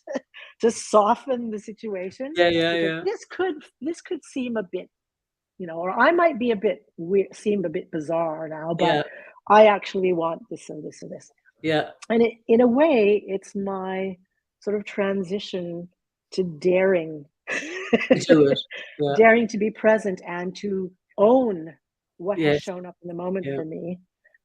to soften the situation. Yeah. This could seem a bit, or I might be a bit weird, seem a bit bizarre now, but I actually want this and this and this. Yeah. And in a way, it's my sort of transition to daring. Daring to be present and to own what has shown up in the moment for me,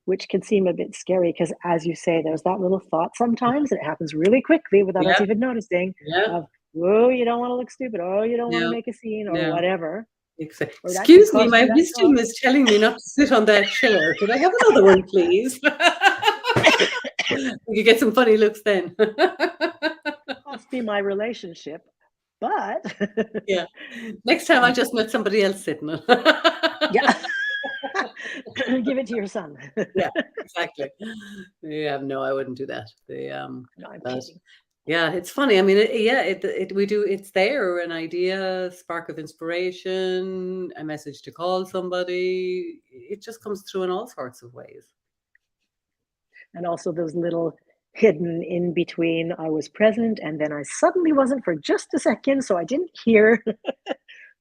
which can seem a bit scary because, as you say, there's that little thought sometimes, and it happens really quickly without us even noticing, of, oh, you don't want to look stupid, oh, you don't want to make a scene or whatever. Excuse me, my wisdom is telling me not to sit on that chair. Could I have another one, please? You get some funny looks then. Must be my relationship. But next time I just met somebody else sitting. Give it to your son. Yeah, exactly. Yeah, no, I wouldn't do that. No, I'm kidding. Yeah, it's funny. I mean, it's there, an idea, spark of inspiration, a message to call somebody. It just comes through in all sorts of ways. And also those little hidden in between, I was present and then I suddenly wasn't for just a second, so I didn't hear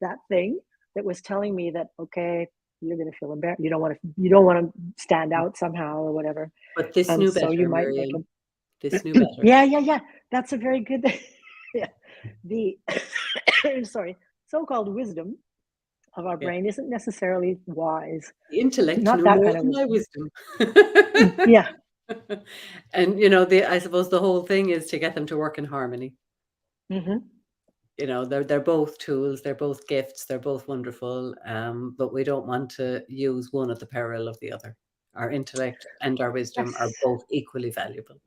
that thing that was telling me that, okay, you're going to feel embarrassed. You don't want to stand out somehow or whatever. But this knew better, you might Miriam. This knew better. Yeah. That's a very good the sorry, so-called wisdom of our brain isn't necessarily wise. The intellect Not knew that more kind of than my wisdom. Yeah. And, I suppose the whole thing is to get them to work in harmony. Hmm. They're both tools, they're both gifts, they're both wonderful, but we don't want to use one at the peril of the other. Our intellect and our wisdom are Yes. both equally valuable.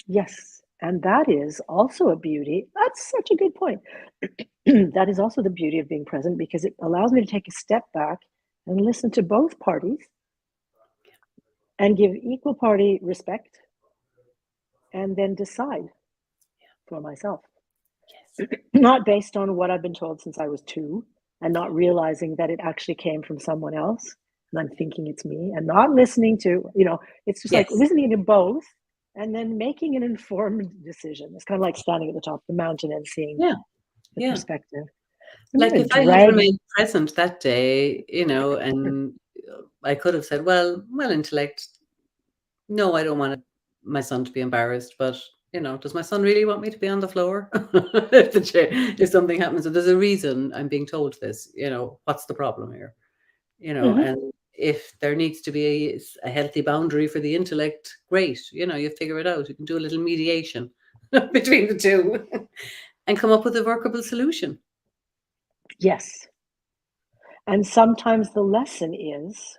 Yes. And that is also a beauty. That's such a good point. That is also the beauty of being present because it allows me to take a step back and listen to both parties and give equal party respect and then decide for myself. Yes. Not based on what I've been told since I was two and not realizing that it actually came from someone else. And I'm thinking it's me and not listening to, it's just like Yes. listening to both and then making an informed decision. It's kind of like standing at the top of the mountain and seeing Yeah. the Yeah. perspective. I'm Like, going if to I had drag. remained present that day, and I could have said, "Well, intellect, no, I don't want my son to be embarrassed, but, does my son really want me to be on the floor if something happens? So there's a reason I'm being told this, what's the problem here?" Mhm. And if there needs to be a healthy boundary for the intellect, great, you figure it out. You can do a little mediation between the two and come up with a workable solution. Yes. And sometimes the lesson is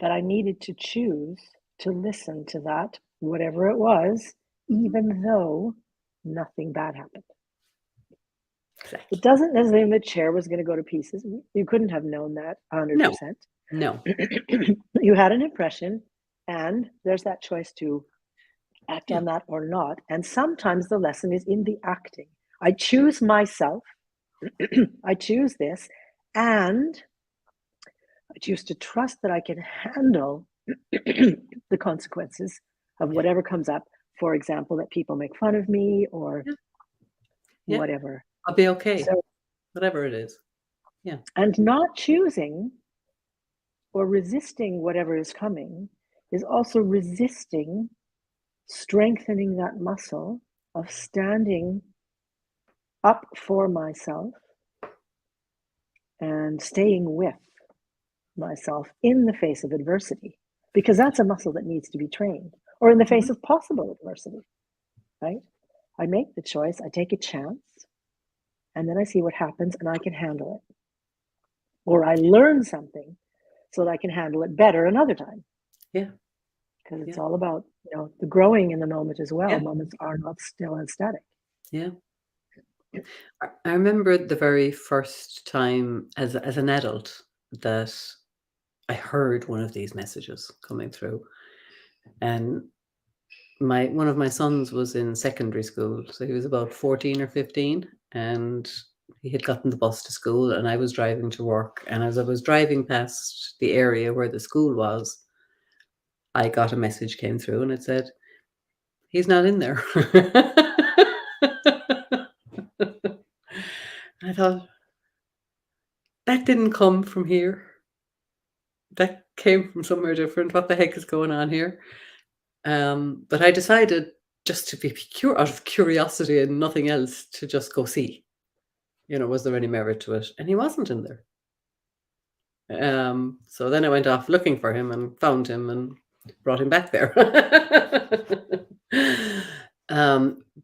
that I needed to choose to listen to that, whatever it was, Mhm. even though nothing bad happened. It Exactly. doesn't necessarily mean the chair was going to go to pieces. You couldn't have known that No, 100%. no. You had an impression, and there's that choice to act Yeah. on that or not. And sometimes the lesson is in the acting. I choose myself, I choose this, and I choose to trust that I can handle the consequences of Yeah. whatever comes up. For example, that people make fun of me or Yeah. Yeah. whatever. I'll be okay, So, whatever it is. Yeah. and not choosing or resisting whatever is coming is also resisting strengthening that muscle of standing up for myself and staying with myself in the face of adversity, because that's a muscle that needs to be trained, or in the Mhm. face of possible adversity, right? I make the choice, I take a chance, and then I see what happens and I can handle it. Or I learn something so that I can handle it better another time. Yeah. Because it's Yeah. all about, the growing in the moment as well. Yeah. Moments are not still and static. Yeah. I remember the very first time as an adult that I heard one of these messages coming through, and my one of my sons was in secondary school, so he was about 14 or 15, and he had gotten the bus to school, and I was driving to work, and as I was driving past the area where the school was, I got a message came through, and it said, "He's not in there." I thought, "That didn't come from here. That came from somewhere different. What the heck is going on here?" But I decided just to be out of curiosity and nothing else to just go see. Was there any merit to it? And he wasn't in there. So then I went off looking for him and found him and brought him back there.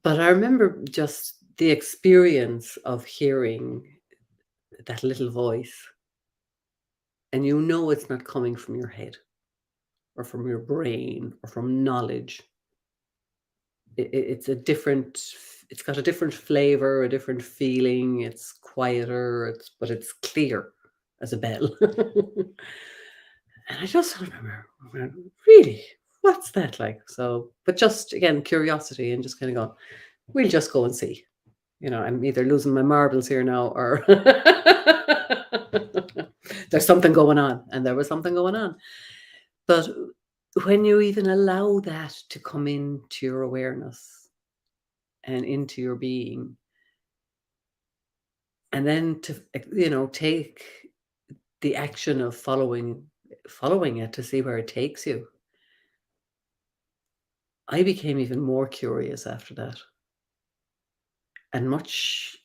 But I remember just the experience of hearing that little voice, and it's not coming from your head or from your brain or from knowledge. It's a different. It's got a different flavor, a different feeling. It's quieter. But it's clear as a bell. And I just remember, really, what's that like? So, but just again, curiosity and just kind of going, we'll just go and see. I'm either losing my marbles here now or there's something going on. And there was something going on. But when you even allow that to come into your awareness and into your being, and then to, take the action of following it to see where it takes you. I became even more curious after that, and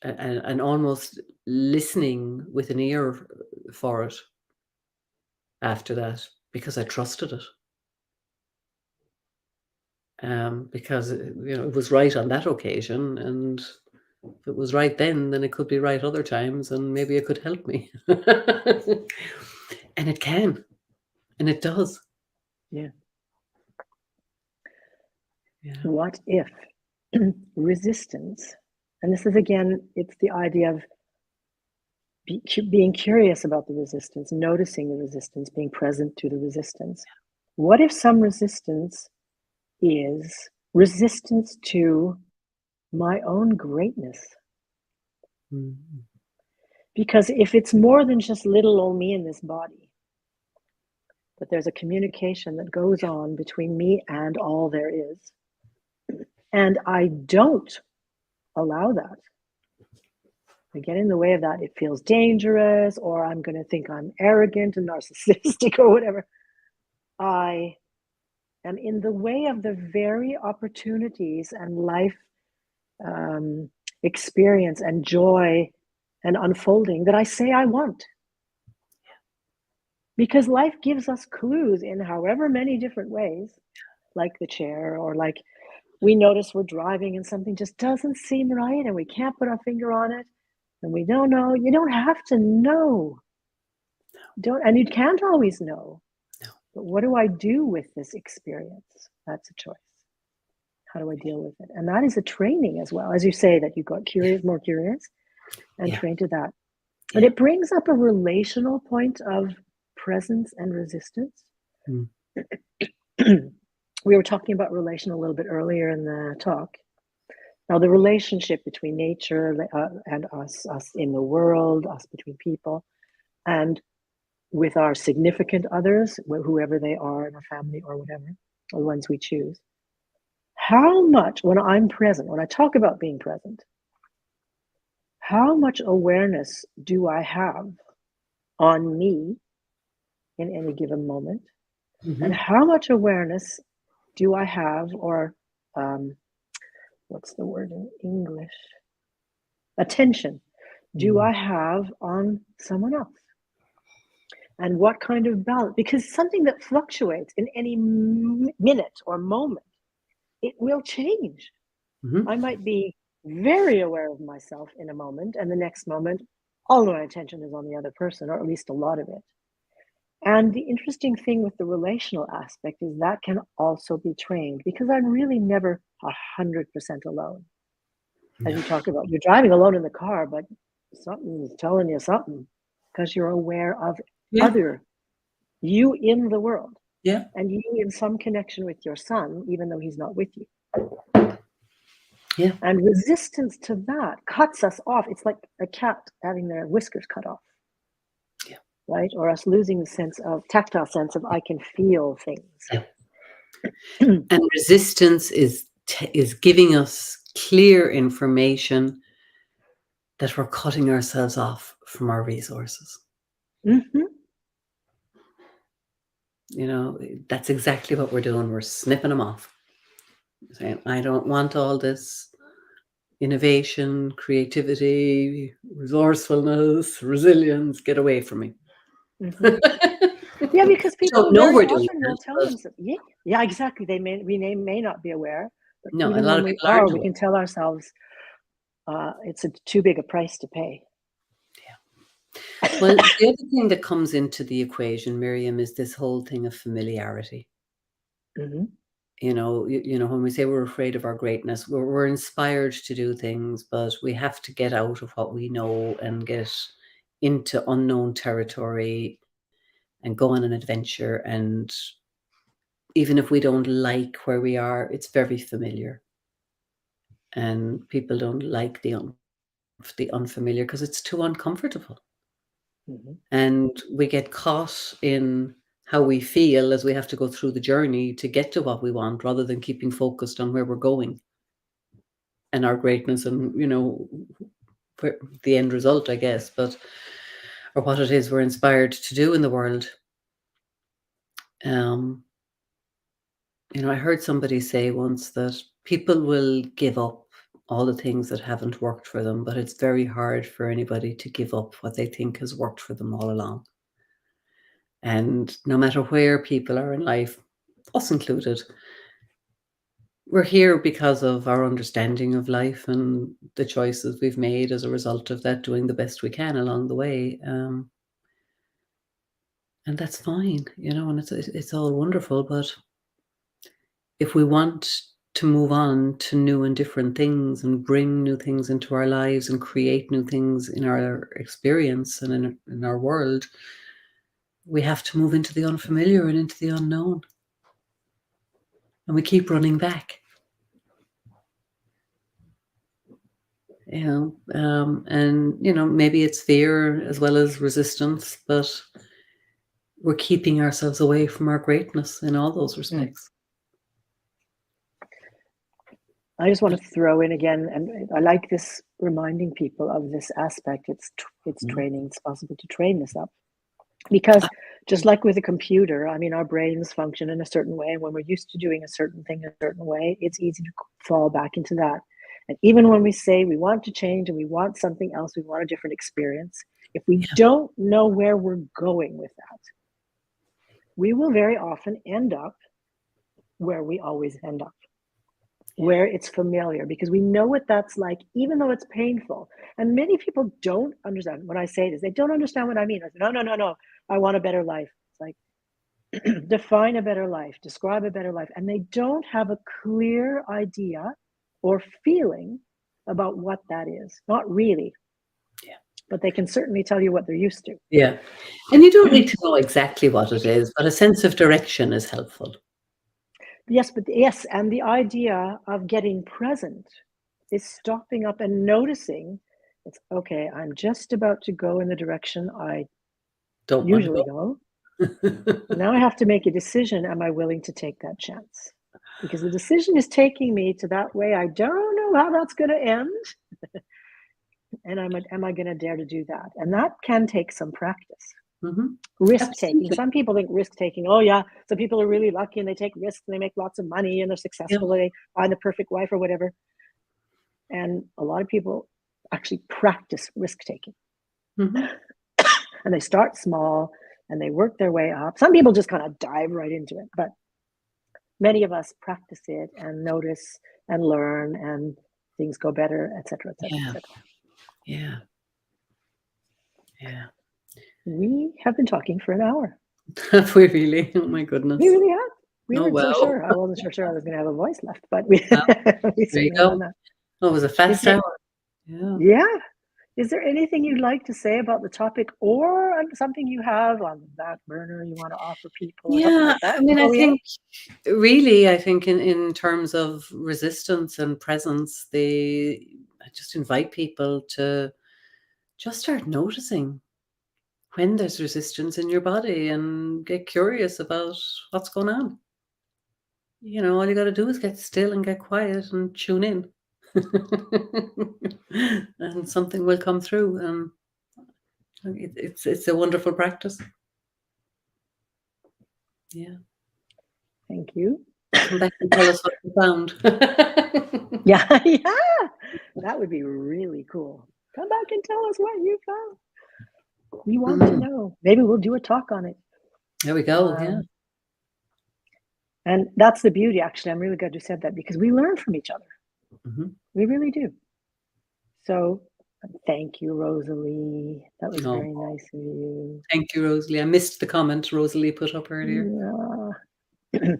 and almost listening with an ear for it after that because I trusted it. because it was right on that occasion, and if it was right then it could be right other times, and maybe it could help me. And it can, and it does. Yeah. Yeah. What if resistance, and this is again, it's the idea of being curious about the resistance, noticing the resistance, being present to the resistance. What if some resistance is resistance to my own greatness? Mhm. Because if it's more than just little old me in this body, that there's a communication that goes on between me and all there is, and I don't allow that, I get in the way of that, it feels dangerous, or I'm going to think I'm arrogant and narcissistic or whatever. I am in the way of the very opportunities and life experience and joy and unfolding that I say I want. Because life gives us clues in however many different ways, like the chair, or like we notice we're driving and something just doesn't seem right and we can't put our finger on it and we don't know. You don't have to know. And you can't always know. No. But what do I do with this experience? That's a choice. How do I deal with it? And that is a training as well. As you say, that you got curious, more curious, and Yeah. trained to that. And Yeah. it brings up a relational point of presence and resistance. Mm. We were talking about relation a little bit earlier in the talk. Now, the relationship between nature and us in the world, us between people, and with our significant others, whoever they are in our family or whatever, or the ones we choose. How much, when I'm present, when I talk about being present, how much awareness do I have on me in any given moment? Mm-hmm. And how much awareness do I have, or what's the word in English? Attention. Do I have on someone else? And what kind of balance? Because something that fluctuates in any minute or moment, it will change. Mm-hmm. I might be very aware of myself in a moment, and the next moment, all of my attention is on the other person, or at least a lot of it. And the interesting thing with the relational aspect is that can also be trained, because I'm really never 100% alone. As you talk about, you're driving alone in the car, but something's telling you something, because you're aware of Yeah. other you in the world, Yeah. and you in some connection with your son, even though he's not with you. Yeah. And resistance to that cuts us off. It's like a cat having their whiskers cut off. Yeah. Right? Or us losing the tactile sense of I can feel things. Yeah. And resistance is giving us clear information that we're cutting ourselves off from our resources. Mm-hmm. That's exactly what we're doing. We're snipping them off. Saying, I don't want all this innovation, creativity, resourcefulness, resilience. Get away from me. Mm-hmm. Yeah, because We don't people know very we're doing often that, will tell but themselves, yeah, exactly. We may not be aware, but no, a even lot when of we people are, aren't we aware. can tell ourselves it's too big a price to pay. Well, the other thing that comes into the equation, Miriam, is this whole thing of familiarity. Mm-hmm. When we say we're afraid of our greatness, we're inspired to do things, but we have to get out of what we know and get into unknown territory and go on an adventure. And even if we don't like where we are, it's very familiar. And people don't like the unfamiliar because it's too uncomfortable. Mm-hmm. And we get caught in how we feel as we have to go through the journey to get to what we want, rather than keeping focused on where we're going and our greatness and, where the end result, I guess, or what it is we're inspired to do in the world. I heard somebody say once that people will give up all the things that haven't worked for them, but it's very hard for anybody to give up what they think has worked for them all along. And no matter where people are in life, us included, we're here because of our understanding of life and the choices we've made as a result of that, doing the best we can along the way. And that's fine, and it's all wonderful. But if we want to move on to new and different things and bring new things into our lives and create new things in our experience and in our world, we have to move into the unfamiliar and into the unknown. And we keep running back, and maybe it's fear as well as resistance, but we're keeping ourselves away from our greatness in all those respects. I just want to throw in again, and I like this reminding people of this aspect. It's training. It's possible to train this up, because just like with a computer, I mean, our brains function in a certain way, and when we're used to doing a certain thing a certain way, it's easy to fall back into that. And even when we say we want to change and we want something else, we want a different experience, if we don't know where we're going with that, we will very often end up where we always end up, where it's familiar, because we know what that's like, even though it's painful. And many people don't understand when I say this. They don't understand what I mean. I say, no. I want a better life. It's like, define a better life, describe a better life. And they don't have a clear idea or feeling about what that is. Not really. Yeah. But they can certainly tell you what they're used to. Yeah. And you don't need to know exactly what it is, but a sense of direction is helpful. Yes, and the idea of getting present is stopping up and noticing. It's okay, I'm just about to go in the direction I Don't usually want go. Now I have to make a decision. Am I willing to take that chance? Because the decision is taking me to that way. I don't know how that's going to end. And am I going to dare to do that? And that can take some practice. Risk taking. Some people think risk taking, oh yeah, some people are really lucky and they take risks and they make lots of money and they're successful and they find the perfect wife or whatever. And a lot of people actually practice risk taking. And they start small and they work their way up. Some people just kind of dive right into it, but many of us practice it and notice and learn, and things go better, etc., etc., etc. Yeah. We have been talking for an hour. Have we really? Oh my goodness. We really have. We weren't wow. so sure. I wasn't so sure I was going to have a voice left, but we, There you go. that. Oh, it was a fast hour. Yeah. Is there anything you'd like to say about the topic, or something you have on the back burner you want to offer people? Or something like that? I mean, I think in terms of resistance and presence, I just invite people to just start noticing when there's resistance in your body and get curious about what's going on. All you got to do is get still and get quiet and tune in. And something will come through, and it's a wonderful practice. Yeah. Thank you. Come back and tell us what you found. Yeah, that would be really cool. Come back and tell us what you found. We want to know. Maybe we'll do a talk on it. There we go. Yeah. And that's the beauty, actually. I'm really glad you said that, because we learn from each other. We really do. So thank you, Rosalie. That was very nice of you. Thank you, Rosalie. I missed the comment Rosalie put up earlier. Yeah.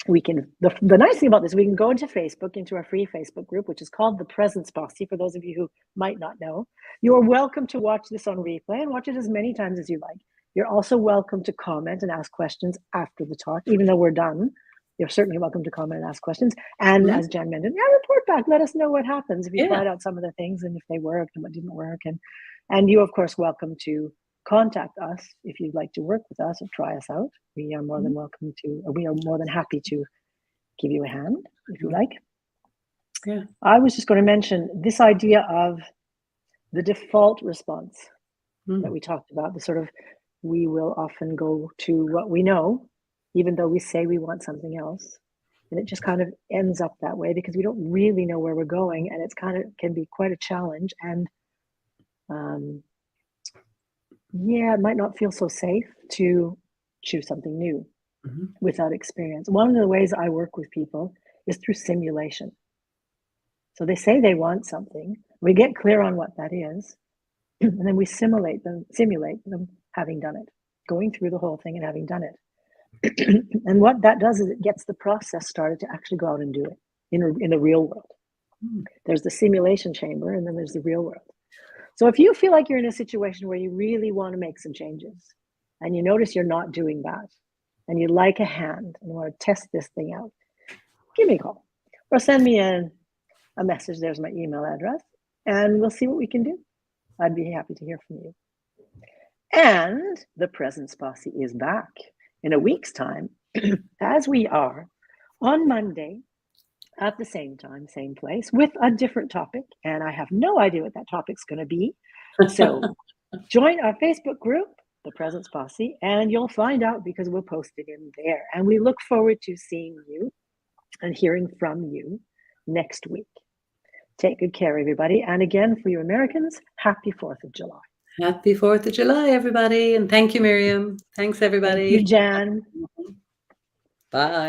We can, the nice thing about this, we can go into Facebook, into our free Facebook group, which is called the Presence Posse, for those of you who might not know. You are welcome to watch this on replay and watch it as many times as you like. You're also welcome to comment and ask questions after the talk, even though we're done. You're certainly welcome to comment and ask questions. And as Jan mentioned, report back. Let us know what happens if you tried out some of the things and if they worked and what didn't work. And you, of course, welcome to contact us if you'd like to work with us or try us out. We are more than welcome to, or we are more than happy to give you a hand if you like. Yeah. I was just going to mention this idea of the default response that we talked about, the sort of, we will often go to what we know, even though we say we want something else. And it just kind of ends up that way because we don't really know where we're going, and it's kind of can be quite a challenge. And it might not feel so safe to choose something new without experience. One of the ways I work with people is through simulation. So they say they want something. We get clear on what that is, and then we simulate them having done it, going through the whole thing and having done it. And what that does is it gets the process started to actually go out and do it in the real world. There's the simulation chamber, and then there's the real world. So if you feel like you're in a situation where you really want to make some changes, and you notice you're not doing that, and you'd like a hand and want to test this thing out, give me a call or send me a message. There's my email address, and we'll see what we can do. I'd be happy to hear from you. And the Presence Posse is back in a week's time, as we are on Monday at the same time, same place, with a different topic. And I have no idea what that topic's going to be. So join our Facebook group, The Presence Posse, and you'll find out because we'll post it in there. And we look forward to seeing you and hearing from you next week. Take good care, everybody. And again, for you Americans, happy 4th of July. Happy 4th of July, everybody. And thank you, Miriam. Thanks, everybody. Thank you, Jan. Bye.